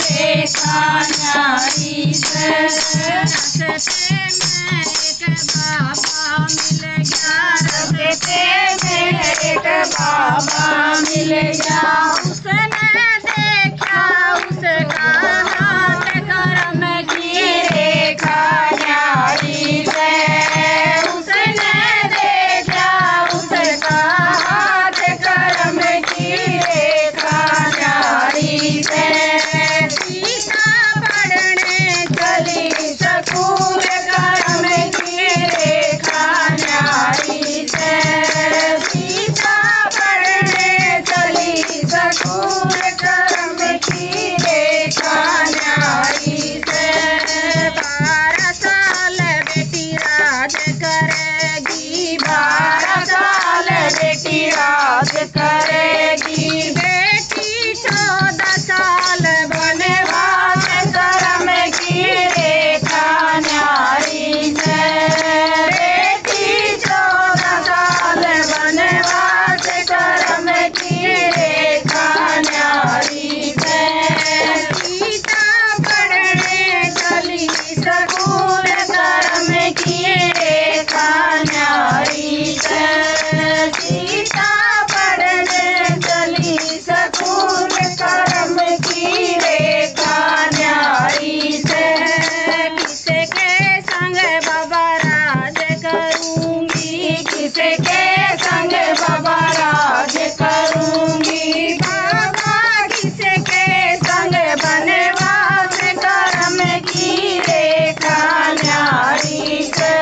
रेखा न्यारी से। रास्ते में एक बाबा मिल गया, रास्ते में एक बाबा मिल गया। उसने देखा उसका हाथ कर्म की रेखा न्यारी से। उसने देखा उसका हाथ कर्म की रेखा न्यारी से। सीता पढ़ने चली सकूल कर्म की रेखा न्यारी से। सीता पढ़ने चली सकूल कर्म की रेखा न्यारी से। 12 साल बेटी राज करेगी, 12 साल बेटी राज करेगी। बेटी 14 साल वनवास कर्म की रेखा न्यारी से। बेटी 14 साल वनवास कर्म की रेखा न्यारी से। सीता पढ़ने चली सकूल कर्म की रेखा न्यारी से। सीता पढ़ने चली सकूल कर्म की रेखा न्यारी से। किसके संग बाबा राज करूंगी, किसके संग बाबा राज करूंगी। बाबा किसके संग वनवास कर्म की रेखा न्यारी से।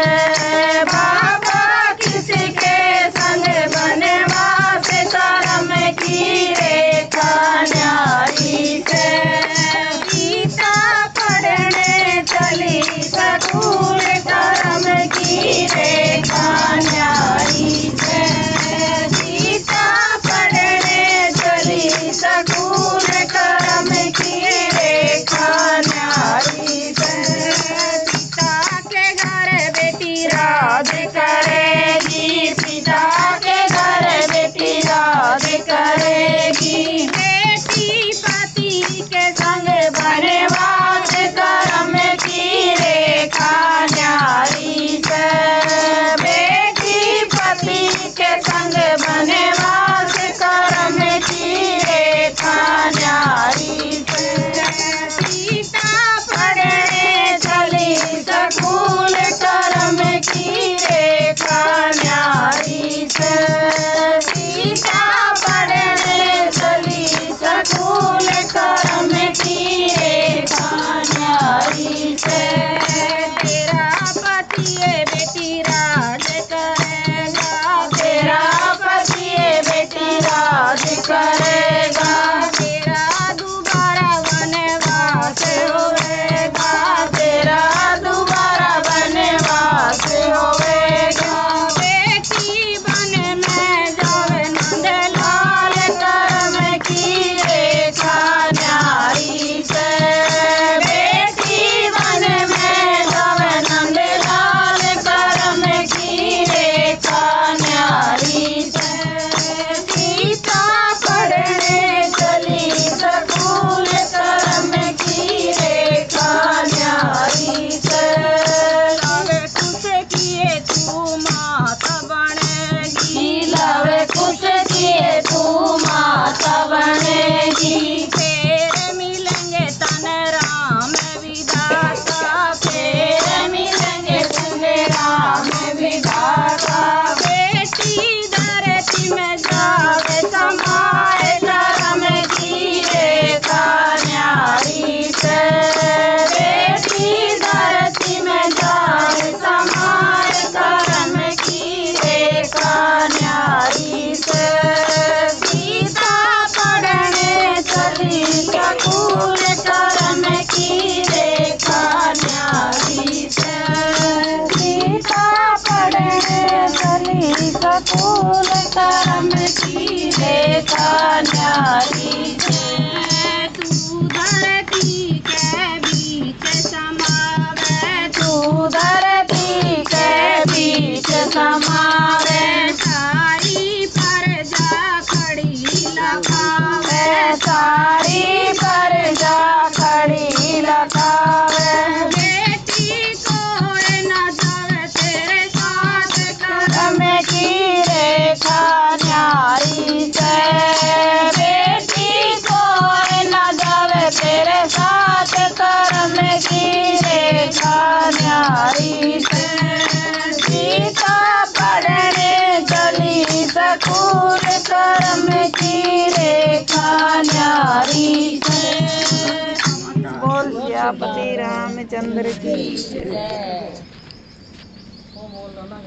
बाबा किसके संग वनवास कर्म की रेखा न्यारी से। सीता पढ़ने चली सकूल कर्म की रेखा न्यारी से। सीता पढ़ने चली सकूल कर्म की रेखा न्यारी से। सीता के घर बेटी राज करेगी। सीता के घर बेटी राज करेगी। बेटी पति के संग वनवास कर्म की रेखा न्यारी से। बेटी पति के संग वनवास कर्म की रेखा न्यारी से। सीता पढ़ने चली सकूल कर्म की रेखा न्यारी से। सीता पढ़ने चली सकूल कर्म की रेखा न्यारी से। तेरा पति ये बेटी राज करेगा, तेरा पति बेटी राज करेगा। तेरा दोबारा वनवास होवेगा, तेरा दोबारा वनवास होवेगा। बेटी बन में जावे नंदलाल कर्म की रेखा न्यारी से। बेटी वन में जब नंदलाल कर्म की रेखा न्यारी से। सीता पढ़ने चली सकूल कर्म की रेखा न्यारी से। लव कुछ किए तू माता बनेगी, लव कुछ किए तू माता बनेगी। फिर मिलेंगे तन राम विधाता, फिर मिलेंगे तुम्हें राम विधाता। बेटी धरती में जावे समाए कर्म की रेखा न्यारी से। बेटी धरती में जाए समाए कर्म की रेखा न्यारी से। सीता पढ़ने चली सकूल कर्म की रेखा न्यारी से। सीता पढ़ने चली सकूल कर्म की रेखा न्यारी से। तू धरती के बीच समावे, तू धरती के बीच समावे। सारी प्रजा खड़ी लखावे, सारी प्रजा खड़ी रामचंद्र की जय। वो बोल लो ना।